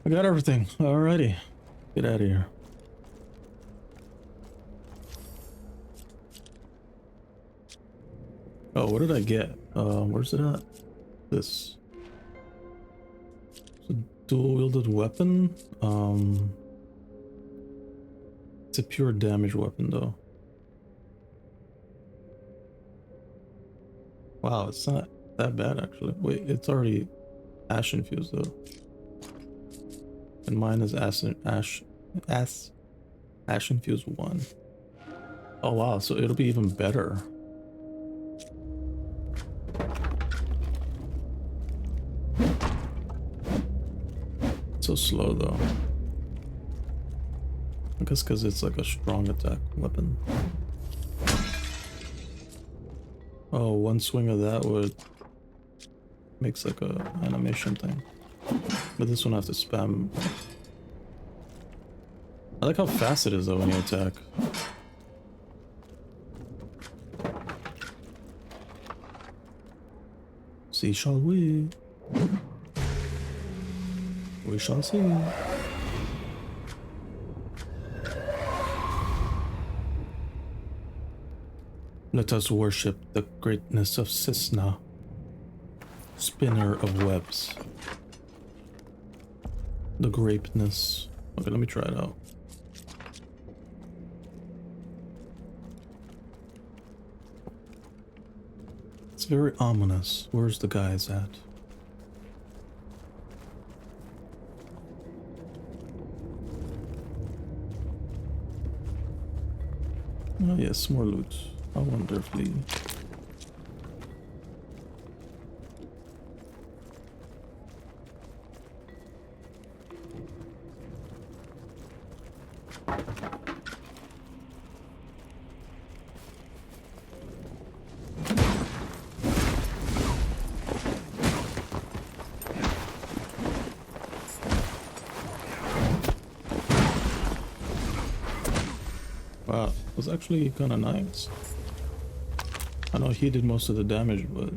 I got everything. Alrighty. Get out of here. Oh, what did I get? Where's it at? This. It's a dual-wielded weapon. It's a pure damage weapon, though. Wow, it's not that bad, actually. Wait, it's already Ashen fused, though. And mine is Ashen fused 1. Oh, wow, so it'll be even better. So slow though. I guess because it's like a strong attack weapon. Oh, one swing of that would makes like a animation thing. But this one I have to spam. I like how fast it is though when you attack. See shall we? We shall see. Let us worship the greatness of Cisna, spinner of webs. The grapeness. Okay, let me try it out. It's very ominous. Where's the guys at? Oh yes, more loot. How wonderfully. Wow, it was actually kind of nice. I know he did most of the damage, but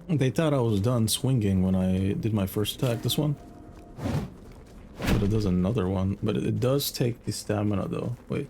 they thought I was done swinging when I did my first attack. This one, but it does another one. But it does take the stamina though. Wait.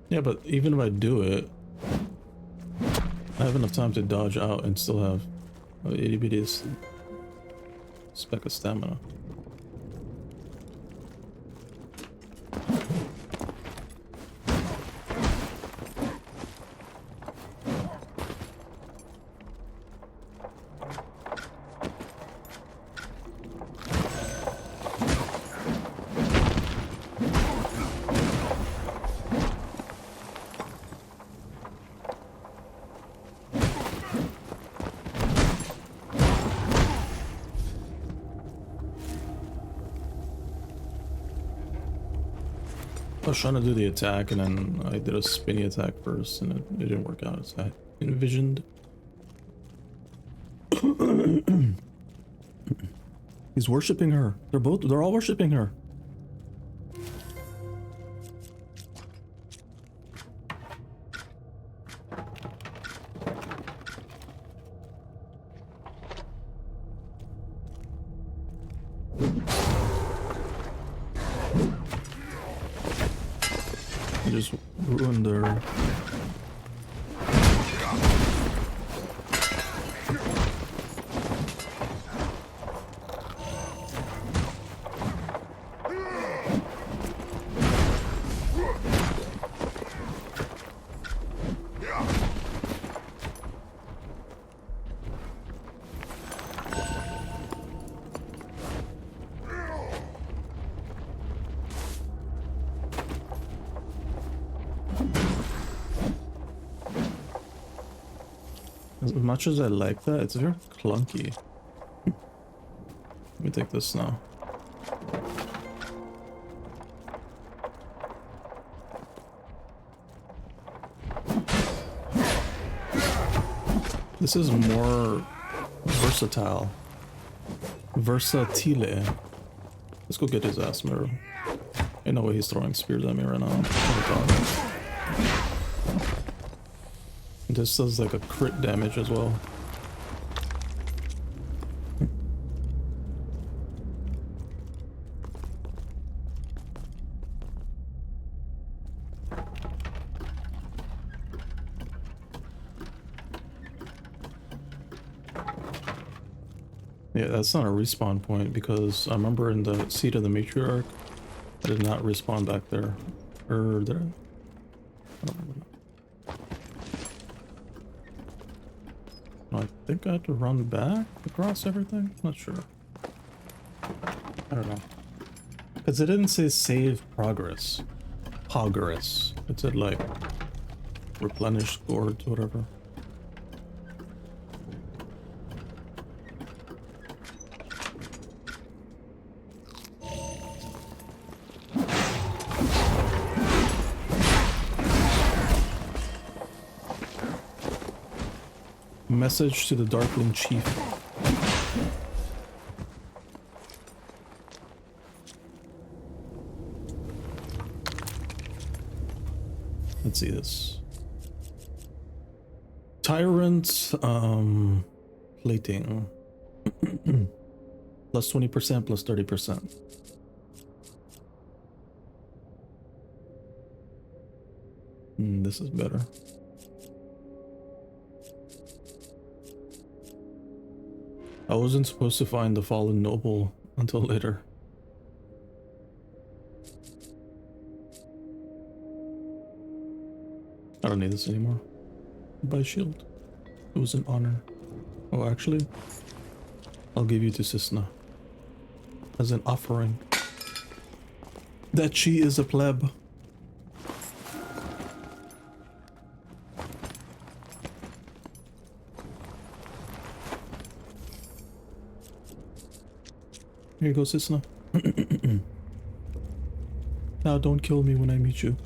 Yeah, but even if I do it, I have enough time to dodge out and still have a itty bitty speck of stamina. I was trying to do the attack and then I did a spinny attack first and it didn't work out as I envisioned. He's worshipping her. They're all worshipping her. Just ruined their... As much as I like that, it's very clunky. Let me take this now. This is more versatile. Versatile. Let's go get his ass mirror. Ain't no way he's throwing spears at me right now. This does like a crit damage as well. Yeah, that's not a respawn point because I remember in the seat of the matriarch, I did not respawn back there. Or did I? I don't remember. I think I had to run back across everything? Not sure. I don't know. Because it didn't say save progress. Progress. It said like replenish gourds, whatever. Message to the Darkling Chief. Let's see this. Tyrant plating. Plus 20%, plus 30%. This is better. I wasn't supposed to find the fallen noble until later. I don't need this anymore. Buy shield. It was an honor. Oh, actually, I'll give you to Cisna as an offering that she is a pleb. Here you go, Cisna. Now don't kill me when I meet you.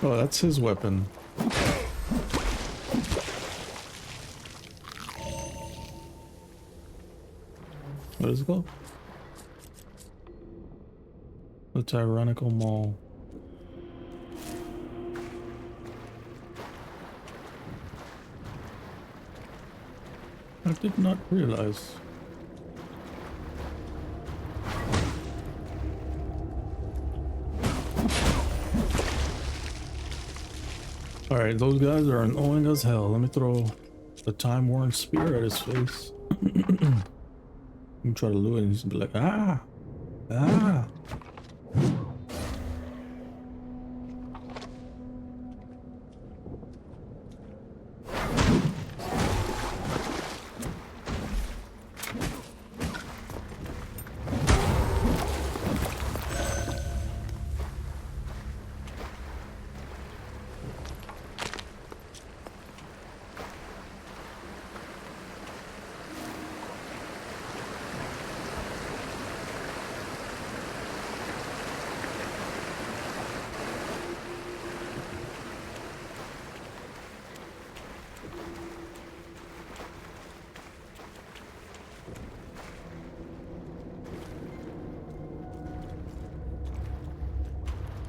Oh, that's his weapon. What is it called? The Tyrannical Maul. I did not realize. Alright, those guys are annoying as hell. Let me throw the time-worn spear at his face. I'm trying to lure him and he's gonna be like, ah! Ah!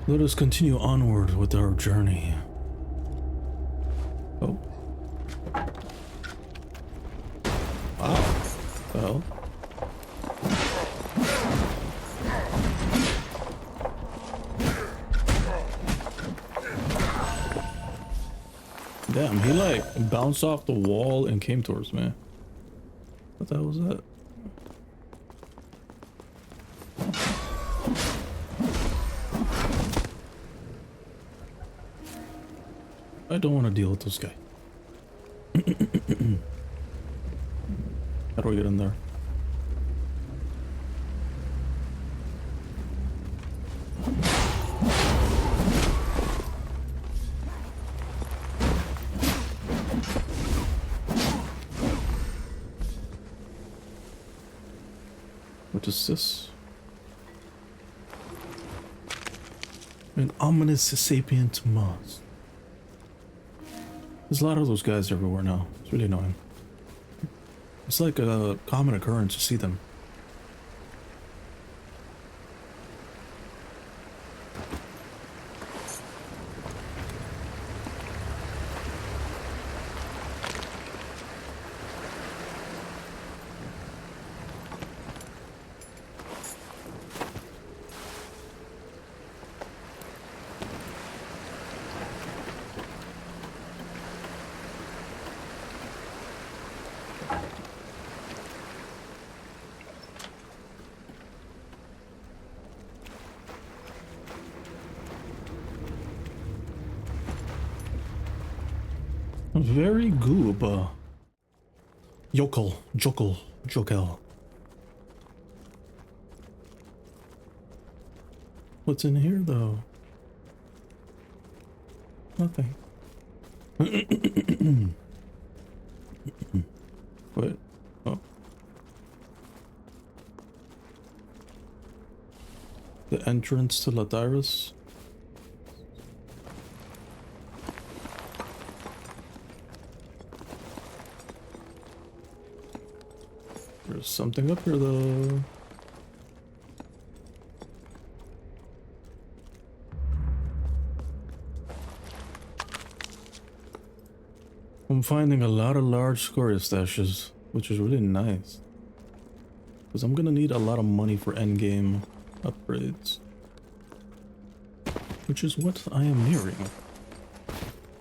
Let us continue onward with our journey. Oh. Wow. Well. Damn, he like bounced off the wall and came towards me. What the hell was that? I don't want to deal with this guy. How do I get in there? What is this? An ominous sapient moss. There's a lot of those guys everywhere now. It's really annoying. It's like a common occurrence to see them. Very good. Jokel. What's in here though? Nothing. What? Oh. The entrance to Latyrus. There's something up here though. I'm finding a lot of large scoria stashes, which is really nice. Because I'm gonna need a lot of money for endgame upgrades. Which is what I am nearing.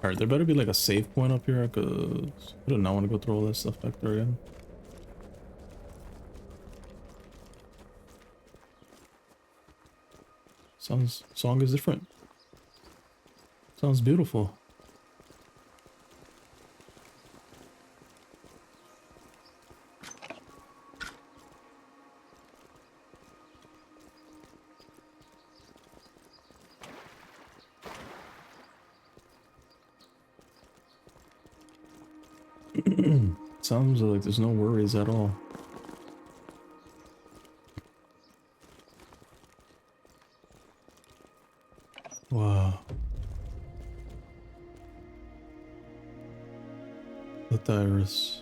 Alright, there better be like a save point up here, because I do not want to go through all that stuff back there again. Song is different. Sounds beautiful. Sounds like there's no worries at all. Wow. Latyrus.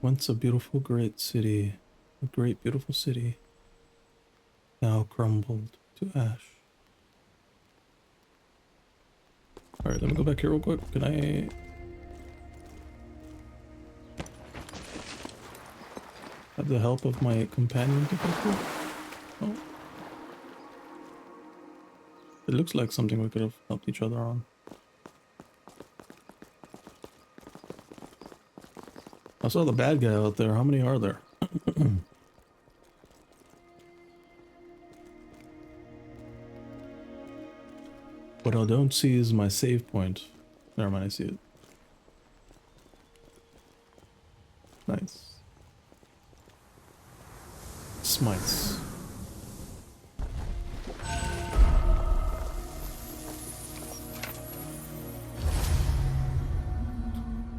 Once a beautiful great city. A great beautiful city. Now crumbled to ash. Alright, let me go back here real quick. Can I... have the help of my companion to get here? Oh. It looks like something we could have helped each other on. I saw the bad guy out there. How many are there? What I don't see is my save point. Never mind, I see it. Nice. Smites.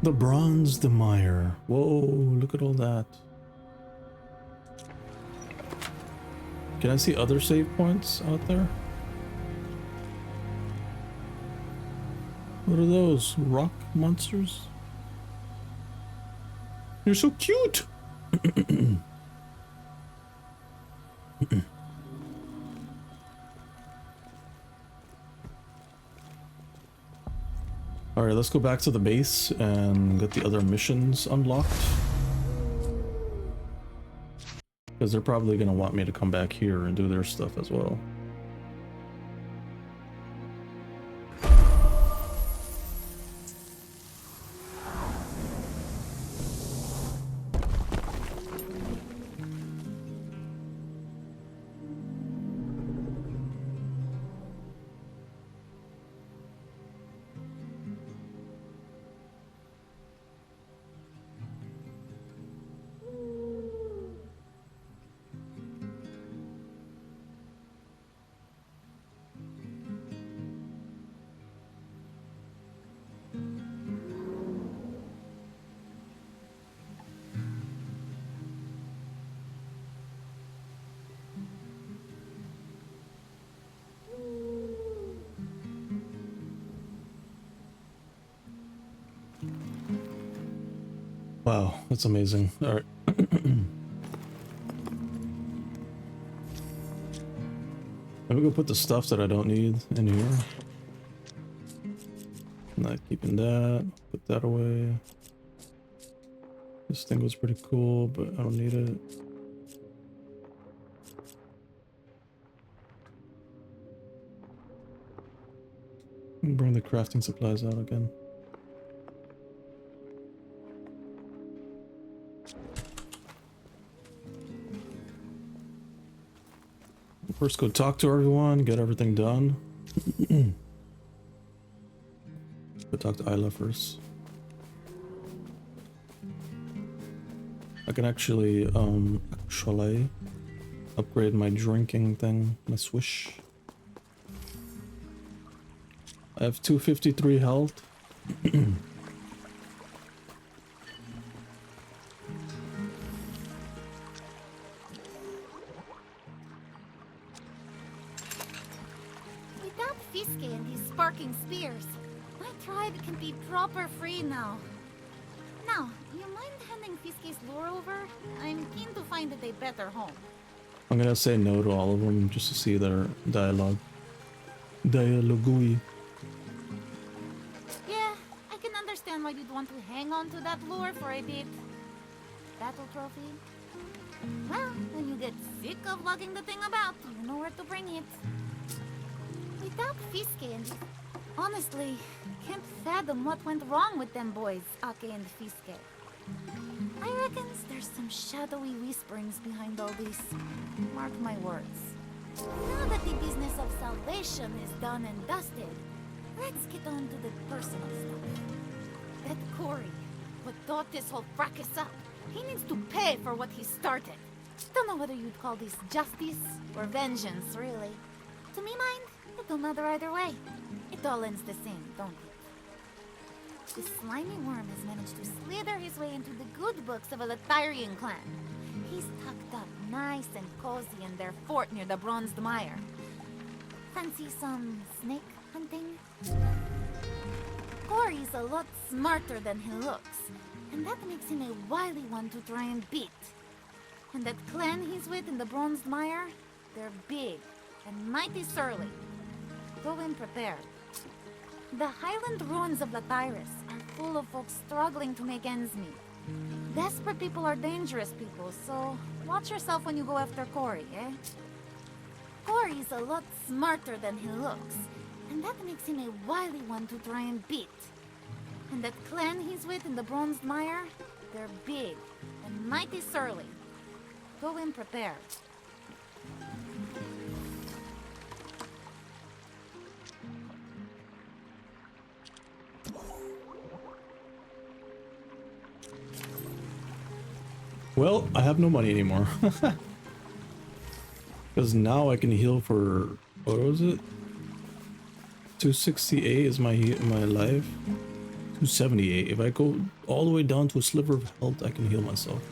The bronze Demire. Whoa, look at all that. Can I see other save points out there? What are those? Rock monsters? You're so cute! Alright, let's go back to the base and get the other missions unlocked. Because they're probably going to want me to come back here and do their stuff as well. Wow, that's amazing. All right. Let me go put the stuff that I don't need in here. Not keeping that. Put that away. This thing was pretty cool, but I don't need it. Bring the crafting supplies out again. First go talk to everyone, get everything done. Go talk to Isla first. I can actually upgrade my drinking thing, my swish. I have 253 health. Without Fiske and his sparking spears, my tribe can be proper free now. Now, you mind handing Fiske's lure over? I'm keen to find it a better home. I'm gonna say no to all of them just to see their dialogue. Dialogue. Yeah, I can understand why you'd want to hang on to that lure for a bit. Battle trophy? Well, when you get sick of lugging the thing about, you know where to bring it. Without Fiske and... Honestly, can't fathom what went wrong with them boys, Ake and Fiske. I reckons there's some shadowy whisperings behind all this. Mark my words. Now that the business of salvation is done and dusted, let's get on to the personal stuff. That Corey, what thought this whole fracas up, he needs to pay for what he started. Don't know whether you'd call this justice or vengeance, really. To me mind, it don't matter either way. It all ends the same, don't it? The slimy worm has managed to slither his way into the good books of a Lathirian clan. He's tucked up nice and cozy in their fort near the Bronzed Mire. Fancy some snake hunting? Corey's a lot smarter than he looks, and that makes him a wily one to try and beat. And that clan he's with in the Bronzed Mire, they're big and mighty surly. Go in prepared. The highland ruins of Latyrus are full of folks struggling to make ends meet. Desperate people are dangerous people, so watch yourself when you go after Corey, eh? Corey's a lot smarter than he looks, and that makes him a wily one to try and beat. And that clan he's with in the Bronzed Mire, they're big and mighty surly. Go in prepared. Well, I have no money anymore. Because now I can heal for, what was it? 268 is my life. 278. If I go all the way down to a sliver of health, I can heal myself.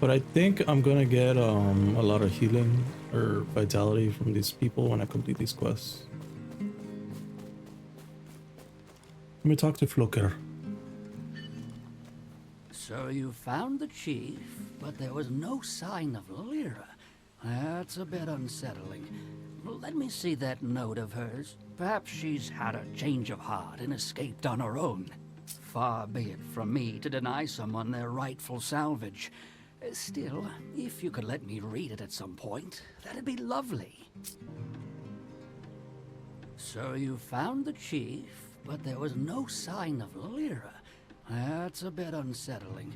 But I think I'm gonna get a lot of healing or vitality from these people when I complete these quests. Let me talk to Floker. So you found the chief, but there was no sign of Lyra. That's a bit unsettling. Let me see that note of hers. Perhaps she's had a change of heart and escaped on her own. Far be it from me to deny someone their rightful salvage. Still, if you could let me read it at some point, that'd be lovely. So you found the chief, but there was no sign of Lyra. That's a bit unsettling.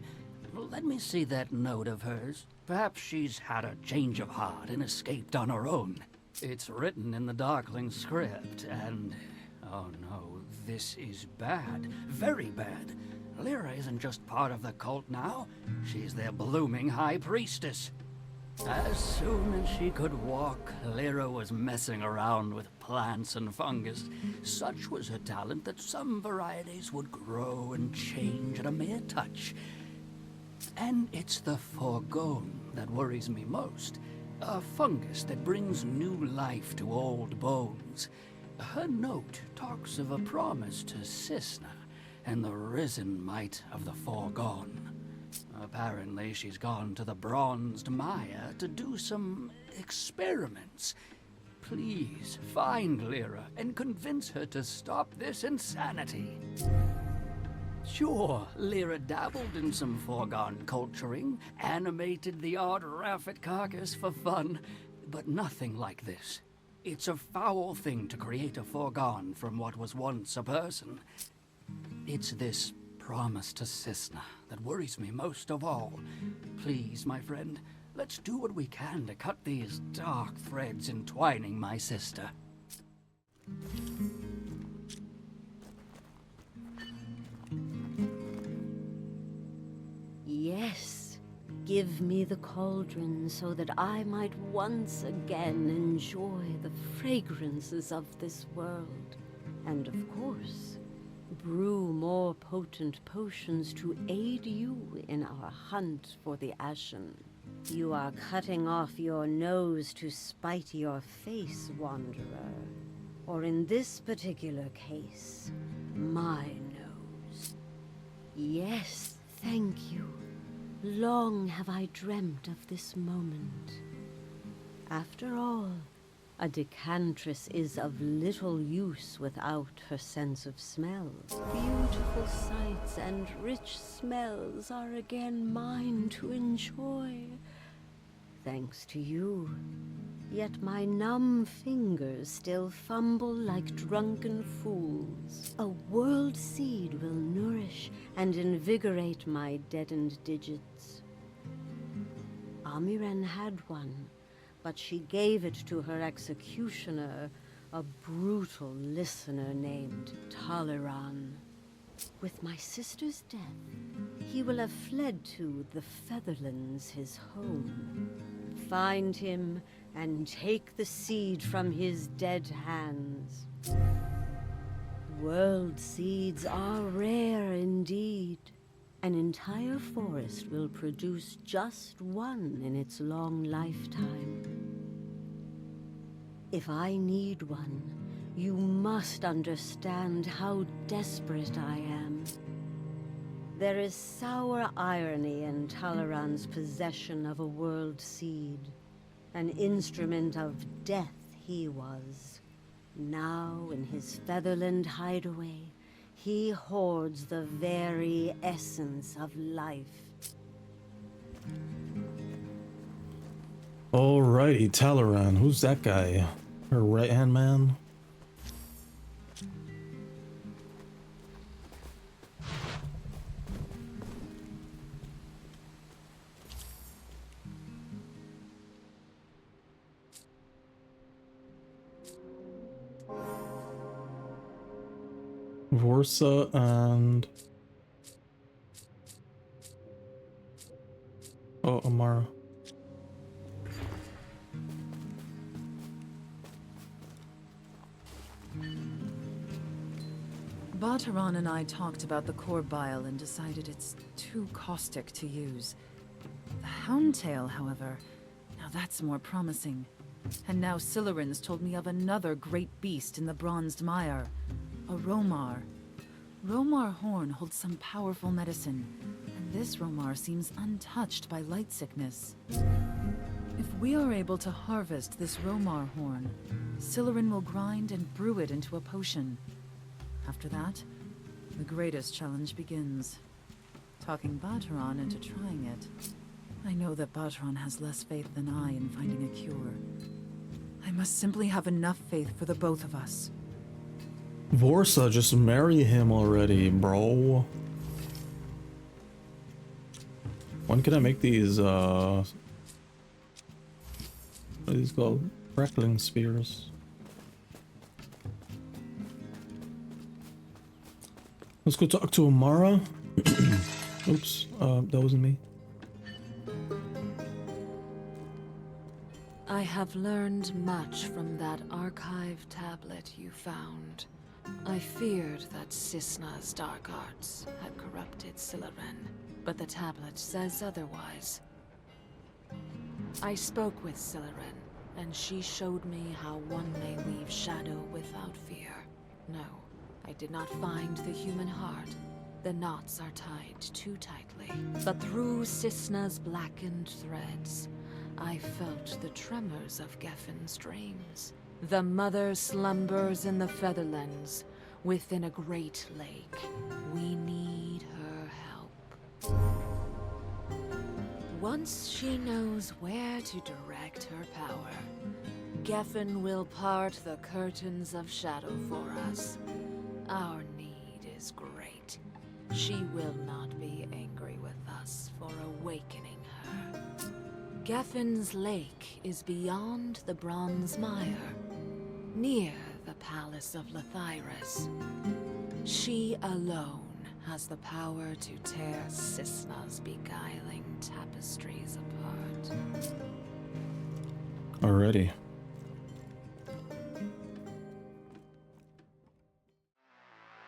Let me see that note of hers. Perhaps she's had a change of heart and escaped on her own. It's written in the Darkling script, and... oh no, this is bad. Very bad. Lyra isn't just part of the cult now. She's their blooming high priestess. As soon as she could walk, Lyra was messing around with plants and fungus. Such was her talent that some varieties would grow and change at a mere touch. And it's the foregone that worries me most. A fungus that brings new life to old bones. Her note talks of a promise to Cisna and the risen might of the foregone. Apparently, she's gone to the Bronzed Mire to do some experiments. Please, find Lyra and convince her to stop this insanity. Sure, Lyra dabbled in some foregone culturing, animated the odd Raffet carcass for fun, but nothing like this. It's a foul thing to create a foregone from what was once a person. It's this promise to Cisna that worries me most of all. Please, my friend, let's do what we can to cut these dark threads entwining my sister. Yes, give me the cauldron so that I might once again enjoy the fragrances of this world. And of course, brew more potent potions to aid you in our hunt for the Ashen. You are cutting off your nose to spite your face, Wanderer. Or in this particular case, my nose. Yes, thank you. Long have I dreamt of this moment. After all, a decantress is of little use without her sense of smell. Beautiful sights and rich smells are again mine to enjoy. Thanks to you. Yet my numb fingers still fumble like drunken fools. A world seed will nourish and invigorate my deadened digits. Amiren had one, but she gave it to her executioner, a brutal listener named Taleran. With my sister's death, he will have fled to the Featherlands, his home. Find him and take the seed from his dead hands. World seeds are rare indeed. An entire forest will produce just one in its long lifetime. If I need one, you must understand how desperate I am. There is sour irony in Taleran's possession of a world seed. An instrument of death he was. Now, in his Featherland hideaway, he hoards the very essence of life. Alrighty, Taleran. Who's that guy? Her right-hand man? Vorsa and... oh, Amara. Barteron and I talked about the core bile and decided it's too caustic to use. The Houndtail, however, now that's more promising. And now Sileran's told me of another great beast in the Bronzed Mire, a Romar. Romar horn holds some powerful medicine, and this Romar seems untouched by light sickness. If we are able to harvest this Romar horn, Sileran will grind and brew it into a potion. After that, the greatest challenge begins. Talking Barteron into trying it. I know that Barteron has less faith than I in finding a cure. I must simply have enough faith for the both of us. Vorsa, just marry him already, bro. When can I make these, what are these called? Crackling spears. Let's go talk to Amara. Oops, that wasn't me. I have learned much from that archive tablet you found. I feared that Cisna's dark arts had corrupted Sileran, but the tablet says otherwise. I spoke with Sileran, and she showed me how one may weave shadow without fear. No, I did not find the human heart, The knots are tied too tightly. But through Cisna's blackened threads, I felt the tremors of Geffin's dreams. The mother slumbers in the Featherlands, within a great lake. We need her help. Once she knows where to direct her power, Geffen will part the curtains of shadow for us. Our need is great. She will not be angry with us for awakening her. Geffen's lake is beyond the Bronze Mire, near the Palace of Lathyrus. She alone has the power to tear Cisna's beguiling tapestries apart. Alrighty.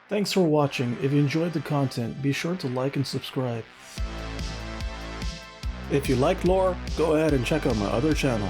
Thanks for watching. If you enjoyed the content, be sure to like and subscribe. If you like lore, go ahead and check out my other channel.